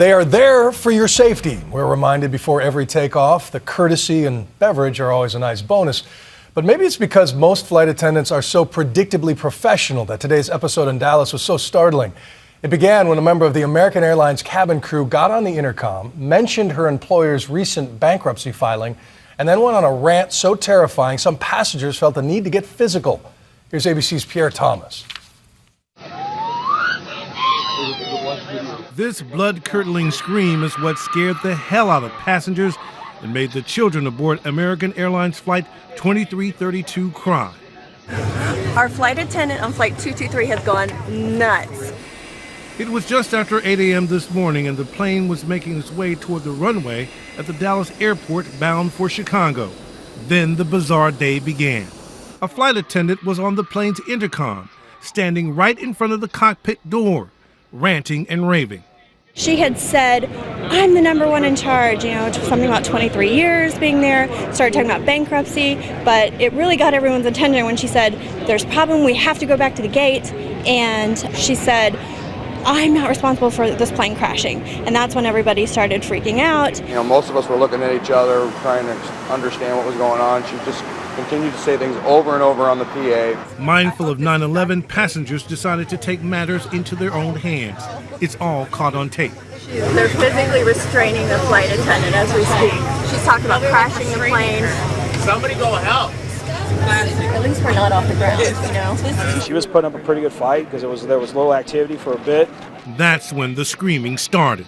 They are there for your safety. We're reminded before every takeoff, the courtesy and beverage are always a nice bonus. But maybe it's because most flight attendants are so predictably professional that today's episode in Dallas was so startling. It began when a member of the American Airlines cabin crew got on the intercom, mentioned her employer's recent bankruptcy filing, and then went on a rant so terrifying some passengers felt the need to get physical. Here's ABC's Pierre Thomas. This blood-curdling scream is what scared the hell out of passengers and made the children aboard American Airlines Flight 2332 cry. Our flight attendant on Flight 223 has gone nuts. It was just after 8 a.m. this morning, and the plane was making its way toward the runway at the Dallas airport bound for Chicago. Then the bizarre day began. A flight attendant was on the plane's intercom, standing right in front of the cockpit door, ranting and raving. She had said, I'm the number one in charge, something about 23 years being there, started talking about bankruptcy, but it really got everyone's attention when she said, there's a problem, we have to go back to the gate, and she said, I'm not responsible for this plane crashing. And that's when everybody started freaking out. Most of us were looking at each other, trying to understand what was going on. She just continued to say things over and over on the PA. Mindful of 9/11, passengers decided to take matters into their own hands. It's all caught on tape. They're physically restraining the flight attendant as we speak. She's talking about crashing the plane. Somebody go help. At least we're not off the ground, She was putting up a pretty good fight because there was low activity for a bit. That's when the screaming started.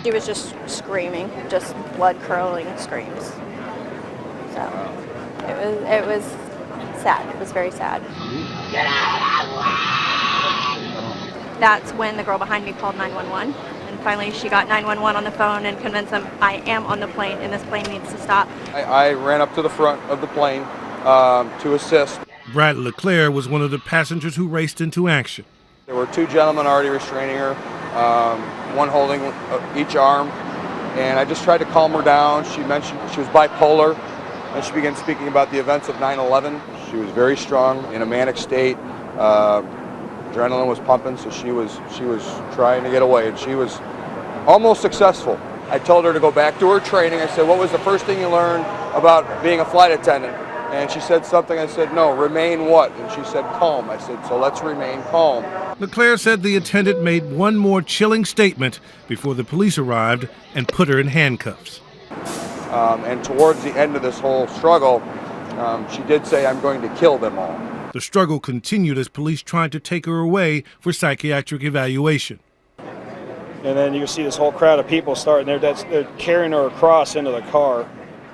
She was just screaming, just blood-curdling screams. So it was sad. It was very sad. That's when the girl behind me called 911. And finally she got 911 on the phone and convinced them I am on the plane and this plane needs to stop. I ran up to the front of the plane to assist. Brad LeClaire was one of the passengers who raced into action. There were two gentlemen already restraining her, one holding each arm, and I just tried to calm her down. She mentioned she was bipolar, and she began speaking about the events of 9/11. She was very strong, in a manic state. Adrenaline was pumping, so she was trying to get away, and she was almost successful. I told her to go back to her training. I said, what was the first thing you learned about being a flight attendant? And she said something. I said, no, remain what? And she said, calm. I said, so let's remain calm. LeClaire said the attendant made one more chilling statement before the police arrived and put her in handcuffs. And towards the end of this whole struggle, she did say, I'm going to kill them all. The struggle continued as police tried to take her away for psychiatric evaluation. And then you can see this whole crowd of people starting there. They're carrying her across into the car.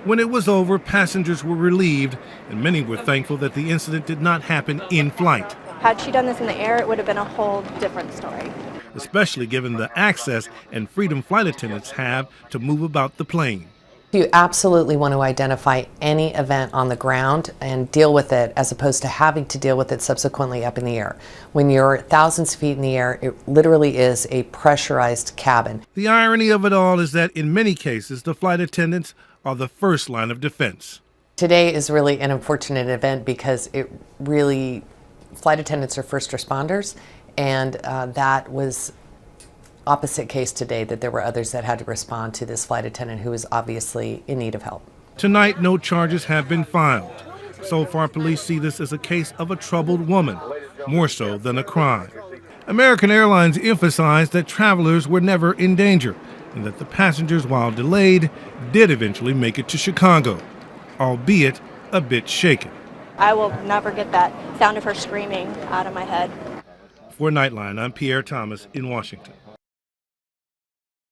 When it was over, passengers were relieved, and many were thankful that the incident did not happen in flight. Had she done this in the air, it would have been a whole different story. Especially given the access and freedom flight attendants have to move about the plane. You absolutely want to identify any event on the ground and deal with it as opposed to having to deal with it subsequently up in the air. When you're thousands of feet in the air, it literally is a pressurized cabin. The irony of it all is that in many cases, the flight attendants are the first line of defense. Today is really an unfortunate event because flight attendants are first responders, and that was opposite case today, that there were others that had to respond to this flight attendant who was obviously in need of help. Tonight, no charges have been filed. So far, police see this as a case of a troubled woman, more so than a crime. American Airlines emphasized that travelers were never in danger and that the passengers, while delayed, did eventually make it to Chicago, albeit a bit shaken. I will never get that sound of her screaming out of my head. For Nightline, I'm Pierre Thomas in Washington.